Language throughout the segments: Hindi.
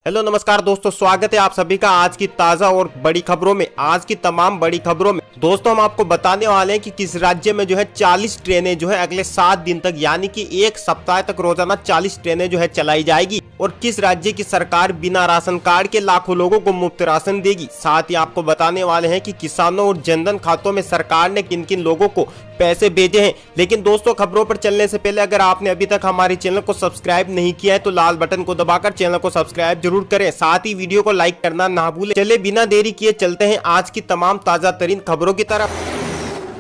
हेलो नमस्कार दोस्तों, स्वागत है आप सभी का आज की ताजा और बड़ी खबरों में। आज की तमाम बड़ी खबरों में दोस्तों हम आपको बताने वाले हैं कि किस राज्य में जो है 40 ट्रेनें जो है अगले 7 दिन तक यानी कि एक सप्ताह तक रोजाना 40 ट्रेनें जो है चलाई जाएगी और किस राज्य की सरकार बिना राशन कार्ड के लाखों लोगों को मुफ्त राशन देगी। साथ ही आपको बताने वाले हैं कि किसानों और जनधन खातों में सरकार ने किन किन लोगों को पैसे भेजे हैं। लेकिन दोस्तों खबरों पर चलने से पहले अगर आपने अभी तक हमारे चैनल को सब्सक्राइब नहीं किया है तो लाल बटन को दबाकर चैनल को सब्सक्राइब जरूर करें, साथ ही वीडियो को लाइक करना ना भूलें। चलिए बिना देरी किए चलते हैं आज की तमाम ताजा तरीन खबरों की तरफ।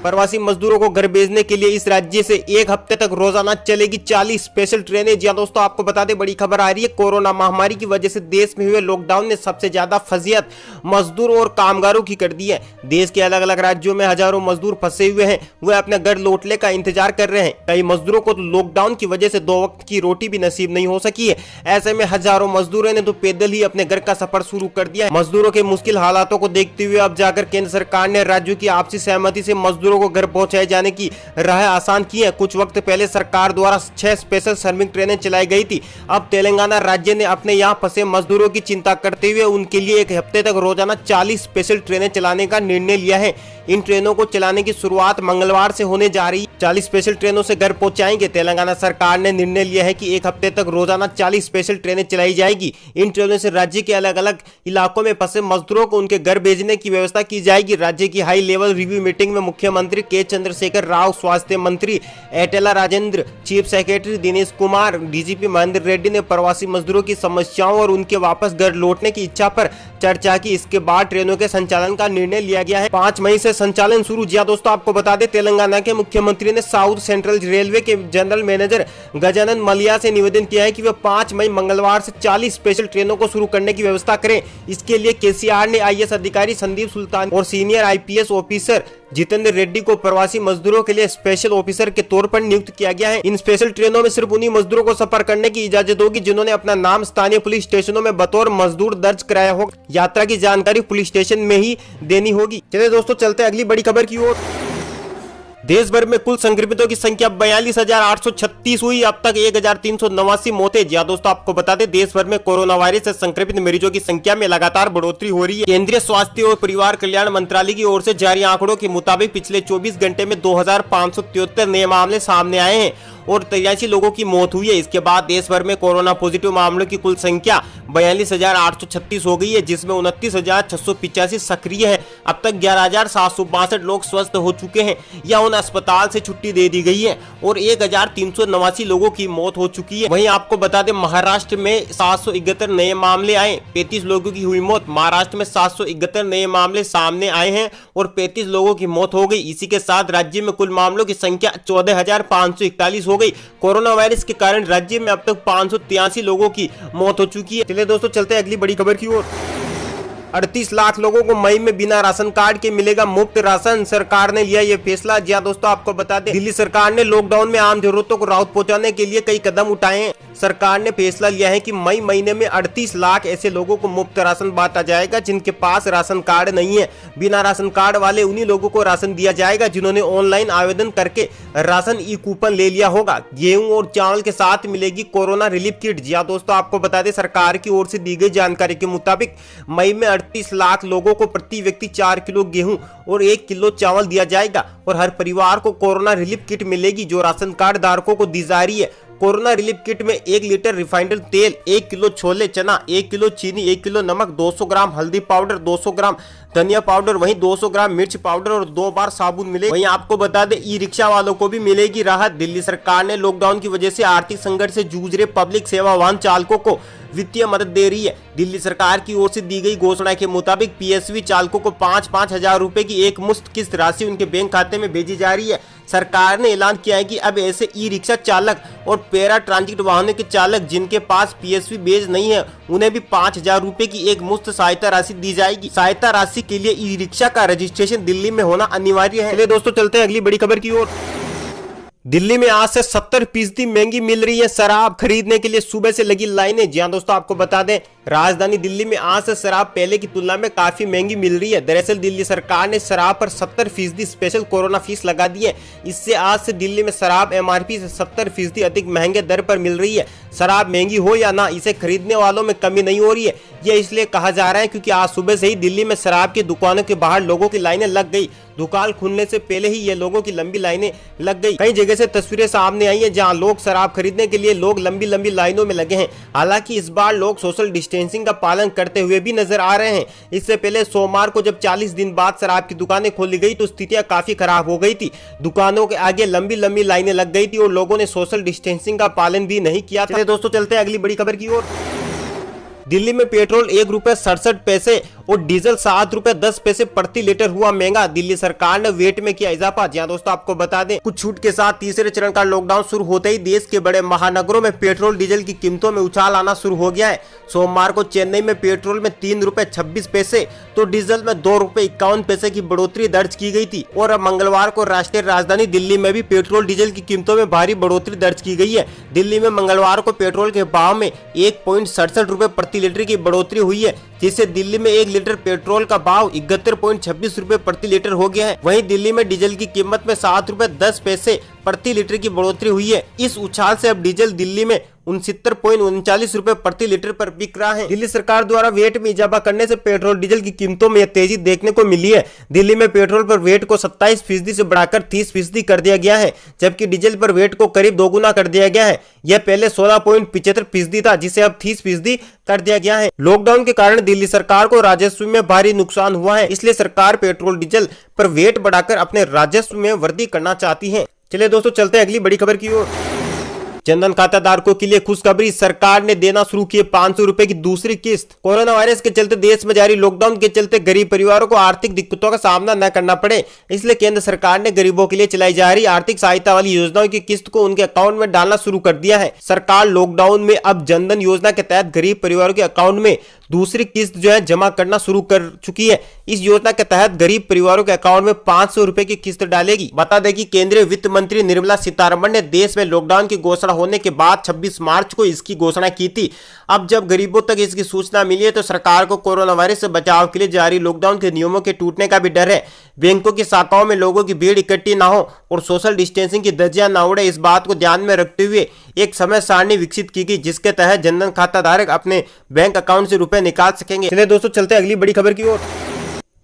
प्रवासी मजदूरों को घर भेजने के लिए इस राज्य से एक हफ्ते तक रोजाना चलेगी 40 स्पेशल ट्रेनें। जी दोस्तों आपको बता दें, बड़ी खबर आ रही है। कोरोना महामारी की वजह से देश में हुए लॉकडाउन ने सबसे ज्यादा फजीयत मजदूरों और कामगारों की कर दी है। देश के अलग अलग राज्यों में हजारों मजदूर फंसे हुए हैं, वे अपने घर लौटने का इंतजार कर रहे हैं। कई मजदूरों को तो लॉकडाउन की वजह से 2 वक्त की रोटी भी नसीब नहीं हो सकी है। ऐसे में हजारों मजदूरों ने तो पैदल ही अपने घर का सफर शुरू कर दिया है। मजदूरों के मुश्किल हालातों को देखते हुए अब जाकर केंद्र सरकार ने राज्यों की आपसी सहमति से मजदूरों को घर पहुंचाए जाने की राह आसान की है। कुछ वक्त पहले सरकार द्वारा 6 स्पेशल श्रमिक ट्रेनें चलाई गई थी। अब तेलंगाना राज्य ने अपने यहां फंसे मजदूरों की चिंता करते हुए उनके लिए एक हफ्ते तक रोजाना 40 स्पेशल ट्रेनें चलाने का निर्णय लिया है। इन ट्रेनों को चलाने की शुरुआत मंगलवार से होने जा रही है। 40 स्पेशल ट्रेनों से घर पहुंचाएंगे। तेलंगाना सरकार ने निर्णय लिया है कि एक हफ्ते तक रोजाना 40 स्पेशल ट्रेनें चलाई जाएगी। इन ट्रेनों से राज्य के अलग अलग इलाकों में फंसे मजदूरों को उनके घर भेजने की व्यवस्था की जाएगी। राज्य की हाई लेवल रिव्यू मीटिंग में मुख्यमंत्री के चंद्रशेखर राव, स्वास्थ्य मंत्री Etela Rajender, chief secretary Dinesh Kumar, DGP Mahender Reddy ने प्रवासी मजदूरों की समस्याओं और उनके वापस घर लौटने की इच्छा पर चर्चा की। इसके बाद ट्रेनों के संचालन का निर्णय लिया गया है। 5 मई से संचालन शुरू। जी दोस्तों आपको बता दें, तेलंगाना के मुख्यमंत्री ने साउथ सेंट्रल रेलवे के जनरल मैनेजर गजानन मलिया से निवेदन किया है कि वे 5 मई मंगलवार से 40 स्पेशल ट्रेनों को शुरू करने की व्यवस्था करें। इसके लिए केसीआर ने आईएएस अधिकारी संदीप सुल्तान और senior IPS officer Jitendra Reddy को प्रवासी मजदूरों के लिए स्पेशल ऑफिसर के तौर पर नियुक्त किया गया है। इन स्पेशल ट्रेनों में सिर्फ उन्हीं मजदूरों को सफर करने की इजाजत होगी जिन्होंने अपना नाम स्थानीय पुलिस स्टेशनों में बतौर मजदूर दर्ज कराया होगा। यात्रा की जानकारी पुलिस स्टेशन में ही देनी होगी। चलिए दोस्तों चलते हैं अगली बड़ी खबर की ओर। देश भर में कुल संक्रमितों की संख्या 42,836 हुई। अब तक 1,389 मौतें। जी दोस्तों आपको बता दें, देश भर में कोरोना वायरस से संक्रमित मरीजों की संख्या में लगातार बढ़ोतरी हो रही है। केंद्रीय स्वास्थ्य और परिवार कल्याण मंत्रालय की ओर से जारी आंकड़ों के मुताबिक पिछले 24 घंटे में 2,573 नए मामले सामने आए हैं और 83 लोगों की मौत हुई है। इसके बाद देश भर में कोरोना पॉजिटिव मामलों की कुल संख्या 42,836 हो गई है, जिसमें 29,685 सक्रिय है। अब तक 11,762 लोग स्वस्थ हो चुके हैं या उन अस्पताल से छुट्टी दे दी गई है और 1,389 लोगों की मौत हो चुकी है। वहीं आपको बता दें, महाराष्ट्र में 771 नए मामले आए, 35 लोगों की हुई मौत। महाराष्ट्र में 771 नए मामले सामने आए हैं और 35 लोगों की मौत हो गई। इसी के साथ राज्य में कुल मामलों की संख्या 14,541 हो गई। कोरोना वायरस के कारण राज्य में अब तक 583 लोगों की मौत हो चुकी है। चलिए दोस्तों चलते हैं अगली बड़ी खबर की ओर। 38 लाख लोगों को मई में बिना राशन कार्ड के मिलेगा मुफ्त राशन। सरकार ने लिया ये फैसला। जी दोस्तों आपको बता दें, दिल्ली सरकार ने लॉकडाउन में आम जरूरतों को राहत पहुंचाने के लिए कई कदम उठाए हैं। सरकार ने फैसला लिया है कि मई महीने में 38 लाख ऐसे लोगों को मुफ्त राशन बांटा जाएगा जिनके पास राशन कार्ड नहीं है। बिना राशन कार्ड वाले उन्हीं लोगों को राशन दिया जाएगा जिन्होंने ऑनलाइन आवेदन करके राशन ई कूपन ले लिया होगा। गेहूं और चावल के साथ मिलेगी कोरोना रिलीफ किट। जी दोस्तों आपको बता दें, सरकार की ओर से दी गई जानकारी के मुताबिक मई में 38 लाख लोगों को प्रति व्यक्ति 4 किलो गेहूं और 1 किलो चावल दिया जाएगा और हर परिवार को कोरोना रिलीफ किट मिलेगी जो राशन कार्ड धारकों को दी जा रही है। कोरोना रिलीफ किट में 1 लीटर रिफाइंड तेल, 1 किलो छोले चना, 1 किलो चीनी, 1 किलो नमक, 200 ग्राम हल्दी पाउडर, 200 ग्राम धनिया पाउडर, वहीं 200 ग्राम मिर्च पाउडर और 2 बार साबुन मिले। वहीं आपको बता दें, ई रिक्शा वालों को भी मिलेगी राहत। दिल्ली सरकार ने लॉकडाउन की वजह से आर्थिक संकट से जूझ रहे पब्लिक सेवा वाहन चालकों को वित्तीय मदद दे रही है। दिल्ली सरकार की ओर से दी गई घोषणा के मुताबिक पीएसवी चालकों को 5-5 हजार रुपए की एक मुश्त किस्त राशि उनके बैंक खाते में भेजी जा रही है। सरकार ने ऐलान किया है कि अब ऐसे ई रिक्शा चालक और पैरा ट्रांजिट वाहनों के चालक जिनके पास पीएसवी बेज नहीं है उन्हें भी 5,000 रुपए की एक मुफ्त सहायता राशि दी जाएगी। सहायता राशि के लिए ई रिक्शा का रजिस्ट्रेशन दिल्ली में होना अनिवार्य है। चलिए दोस्तों चलते हैं अगली बड़ी खबर की ओर। दिल्ली में आज से 70% महंगी मिल रही है शराब। खरीदने के लिए सुबह से लगी लाइनें। जी हाँ दोस्तों आपको बता दें, राजधानी दिल्ली में आज से शराब पहले की तुलना में काफी महंगी मिल रही है। दरअसल दिल्ली सरकार ने शराब पर 70% स्पेशल कोरोना फीस लगा दी है। इससे आज से दिल्ली में शराब एमआरपी से 70% अधिक महंगे दर पर मिल रही है। शराब महंगी हो या ना, इसे खरीदने वालों में कमी नहीं हो रही है। यह इसलिए कहा जा रहा है क्योंकि आज सुबह से ही दिल्ली में शराब की दुकानों के बाहर लोगों की लाइनें लग गई। दुकान खुलने से पहले ही ये लोगों की लंबी लाइनें लग गई। कई जगह से तस्वीरें सामने आई हैं जहां लोग शराब खरीदने के लिए लोग लंबी लंबी लाइनों में लगे हैं। हालांकि इस बार लोग सोशल डिस्टेंसिंग का पालन करते हुए भी नजर आ रहे हैं। इससे पहले सोमवार को जब 40 दिन बाद शराब की दुकानें खोली गई तो स्थितियां काफी खराब हो गई थी। दुकानों के आगे लंबी लंबी लाइनें लग गई थी और लोगों ने सोशल डिस्टेंसिंग का पालन भी नहीं किया था। दोस्तों चलते हैं अगली बड़ी खबर की ओर। दिल्ली में पेट्रोल ₹1.67 और डीजल ₹7.10 प्रति लीटर हुआ महंगा। दिल्ली सरकार ने वेट में किया इजाफा। जी हां दोस्तों, आपको बता दें कुछ छूट के साथ तीसरे चरण का लॉकडाउन शुरू होते ही देश के बड़े महानगरों में पेट्रोल डीजल की कीमतों में उछाल आना शुरू हो गया है। सोमवार को चेन्नई में पेट्रोल में ₹3.26 तो डीजल में ₹2.51 की बढ़ोतरी दर्ज की गई थी। और अब मंगलवार को राष्ट्रीय राजधानी दिल्ली में भी पेट्रोल डीजल की कीमतों में भारी बढ़ोतरी दर्ज की गई है। दिल्ली में मंगलवार को पेट्रोल के भाव में ₹1.67 प्रति लीटर की बढ़ोतरी हुई है, जिससे दिल्ली में 1 लीटर पेट्रोल का भाव ₹71.26 प्रति लीटर हो गया है। वहीं दिल्ली में डीजल की कीमत में ₹7.10 प्रति लीटर की बढ़ोतरी हुई है। इस उछाल से अब डीजल दिल्ली में ₹69.39 प्रति लीटर पर बिक रहा है। दिल्ली सरकार द्वारा वेट में इजाफा करने से पेट्रोल डीजल की कीमतों में तेजी देखने को मिली है। दिल्ली में पेट्रोल पर वेट को 27% से बढ़ाकर 30% कर दिया गया है, जबकि डीजल पर वेट को करीब दोगुना कर दिया गया है। यह पहले 16.75% था, जिसे अब 30% कर दिया गया है। लॉकडाउन के कारण दिल्ली सरकार को राजस्व में भारी नुकसान हुआ है, इसलिए सरकार पेट्रोल डीजल पर वेट बढ़ाकर अपने राजस्व में वृद्धि करना चाहती है। चलिए दोस्तों चलते हैं अगली बड़ी खबर की ओर। जनधन खाता धारकों के लिए खुशखबरी, सरकार ने देना शुरू किए ₹500 की दूसरी किस्त। कोरोना वायरस के चलते देश में जारी लॉकडाउन के चलते गरीब परिवारों को आर्थिक दिक्कतों का सामना न करना पड़े, इसलिए केंद्र सरकार ने गरीबों के लिए चलाई जा रही आर्थिक सहायता वाली योजनाओं की किस्त को उनके अकाउंट में डालना शुरू कर दिया है। सरकार लॉकडाउन में अब जनधन योजना के तहत गरीब परिवारों के अकाउंट में दूसरी किस्त जमा करना शुरू कर चुकी है। इस योजना के तहत गरीब परिवारों के अकाउंट में ₹500 की किस्त डालेगी। बता दें कि केंद्रीय वित्त मंत्री निर्मला सीतारमण ने देश में लॉकडाउन की घोषणा होने के बाद 26 मार्च को इसकी घोषणा की थी। अब जब गरीबों तक इसकी सूचना मिली है तो सरकार को कोरोना वायरस से बचाव के लिए जारी लॉकडाउन के नियमों के टूटने का भी डर है। बैंकों की शाखाओं में लोगों की भीड़ इकट्ठी ना हो और सोशल डिस्टेंसिंग की धज्जियां न उड़े, इस बात को ध्यान में रखते हुए एक समय सारणी विकसित की गई, जिसके तहत जनधन खाता धारक अपने बैंक अकाउंट से रुपए निकाल सकेंगे। चलिए दोस्तों चलते हैं अगली बड़ी खबर की ओर।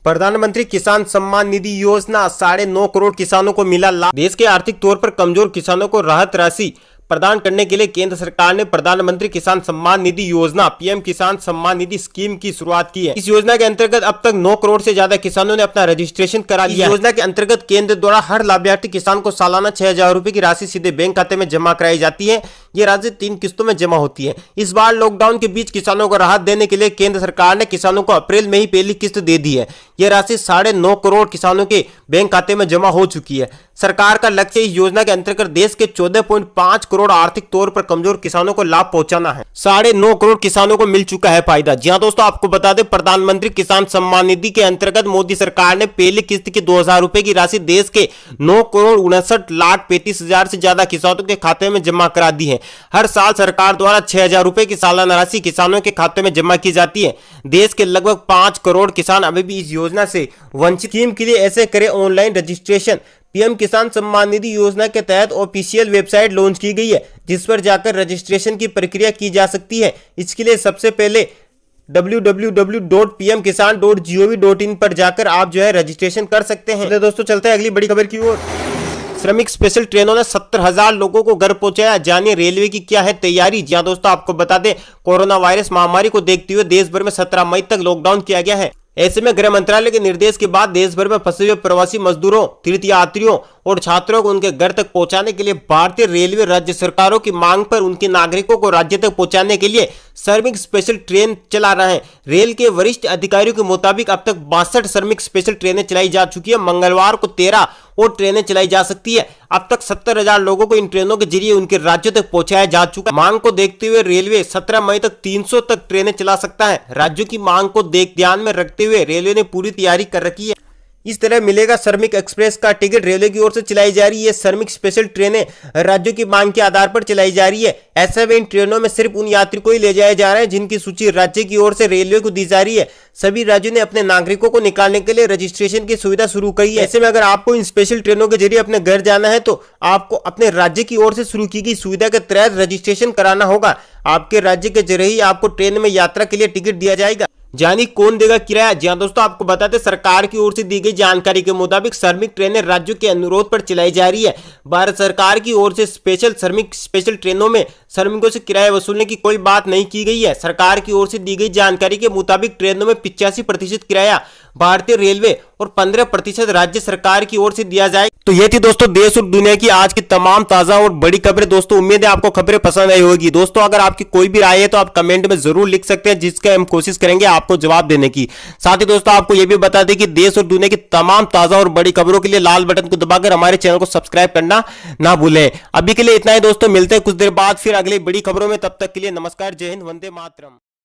प्रधानमंत्री किसान सम्मान निधि योजना, 9.5 करोड़ किसानों को मिला लाभ। देश के आर्थिक तौर पर कमजोर किसानों को राहत राशि प्रदान करने के लिए केंद्र सरकार ने प्रधानमंत्री किसान सम्मान निधि योजना पीएम किसान सम्मान निधि स्कीम की शुरुआत की है। इस योजना के अंतर्गत अब तक 9 करोड़ से ज्यादा किसानों ने अपना रजिस्ट्रेशन करा लिया। इस योजना के अंतर्गत केंद्र द्वारा हर लाभार्थी किसान को सालाना 6,000 रुपए की राशि सीधे बैंक खाते में जमा कराई जाती है। ये राशि 3 किस्तों में जमा होती है। इस बार लॉकडाउन के बीच किसानों को राहत देने के लिए केंद्र सरकार ने किसानों को अप्रैल में ही पहली किस्त दे दी है। यह राशि 9.5 करोड़ किसानों के बैंक खाते में जमा हो चुकी है। सरकार का लक्ष्य इस योजना के अंतर्गत देश के 14.5 करोड़ आर्थिक तौर पर कमजोर किसानों को लाभ पहुंचाना है। 9.5 करोड़ किसानों को मिल चुका है फायदा। जी हां दोस्तों, आपको बता दें प्रधानमंत्री किसान सम्मान निधि के अंतर्गत मोदी सरकार ने पहली किस्त की 2,000 रुपए की राशि देश के 9,59,35,000 से ज्यादा किसानों के खाते में जमा करा दी है। हर साल सरकार द्वारा 6,000 रुपए की सालाना राशि किसानों के खाते में जमा की जाती है। देश के लगभग 5 करोड़ किसान अभी भी इस योजना से वंचित। स्कीम के लिए ऐसे करें ऑनलाइन रजिस्ट्रेशन। पीएम किसान सम्मान निधि योजना के तहत ऑफिशियल वेबसाइट लॉन्च की गई है, जिस पर जाकर रजिस्ट्रेशन की प्रक्रिया की जा सकती है। इसके लिए सबसे पहले www.pmkisan.gov.in पर जाकर आप रजिस्ट्रेशन कर सकते हैं। दोस्तों चलते हैं अगली बड़ी खबर की ओर। श्रमिक स्पेशल ट्रेनों ने 70,000 लोगों को घर पहुंचाया। जानिए रेलवे की क्या है तैयारी। जी हां दोस्तों, आपको बता दें कोरोना वायरस महामारी को देखते हुए देश भर में 17 मई तक लॉकडाउन किया गया है। ऐसे में गृह मंत्रालय के निर्देश के बाद देश भर में फंसे हुए प्रवासी मजदूरों, तीर्थयात्रियों और छात्रों को उनके घर तक पहुंचाने के लिए भारतीय रेलवे राज्य सरकारों की मांग पर उनके नागरिकों को राज्य तक पहुंचाने के लिए श्रमिक स्पेशल ट्रेन चला रहे हैं। रेल के वरिष्ठ अधिकारियों के मुताबिक अब तक 62 श्रमिक स्पेशल ट्रेनें चलाई जा चुकी है। मंगलवार को 13 और ट्रेनें चलाई जा सकती है। अब तक 70,000 लोगों को इन ट्रेनों के जरिए उनके राज्य तक पहुंचाया जा चुका है। मांग को देखते हुए रेलवे 17 मई तक 300 तक ट्रेनें चला सकता है। राज्यों की मांग को ध्यान में रखते हुए रेलवे ने पूरी तैयारी कर रखी है। इस तरह मिलेगा श्रमिक एक्सप्रेस का टिकट। रेलवे की ओर से चलाई जा रही है श्रमिक स्पेशल ट्रेनें राज्यों की मांग के आधार पर चलाई जा रही है। ऐसे में इन ट्रेनों में सिर्फ उन यात्री को ही ले जाया जा रहा है जिनकी सूची राज्य की ओर से रेलवे को दी जा रही है। सभी राज्यों ने अपने नागरिकों को निकालने के लिए रजिस्ट्रेशन की सुविधा शुरू की है। ऐसे में अगर आपको इन स्पेशल ट्रेनों के जरिए अपने घर जाना है तो आपको अपने राज्य की ओर से शुरू की गई सुविधा के तहत रजिस्ट्रेशन कराना होगा। आपके राज्य के जरिए ही आपको ट्रेन में यात्रा के लिए टिकट दिया जाएगा। जानी कौन देगा किराया? जी हाँ दोस्तों, आपको बताते सरकार की ओर से दी गई जानकारी के मुताबिक श्रमिक ट्रेनें राज्यों के अनुरोध पर चलाई जा रही है। भारत सरकार की ओर से श्रमिक स्पेशल ट्रेनों में श्रमिकों से किराया वसूलने की कोई बात नहीं की गई है। सरकार की ओर से दी गई जानकारी के मुताबिक ट्रेनों में 85% किराया भारतीय रेलवे और 15% राज्य सरकार की ओर से दिया जाए। तो ये थी दोस्तों देश और दुनिया की आज की तमाम ताजा और बड़ी खबरें। दोस्तों उम्मीद है आपको खबरें पसंद आई होगी। दोस्तों अगर आपकी कोई भी राय है तो आप कमेंट में जरूर लिख सकते हैं, जिसका हम कोशिश करेंगे आपको जवाब देने की। साथ ही दोस्तों आपको यह भी बता दें कि देश और दुनिया की तमाम ताजा और बड़ी खबरों के लिए लाल बटन को दबाकर हमारे चैनल को सब्सक्राइब करना ना भूलें। अभी के लिए इतना ही दोस्तों, मिलते हैं कुछ देर बाद फिर अगली बड़ी खबरों में। तब तक के लिए नमस्कार, जय हिंद, वंदे मातरम।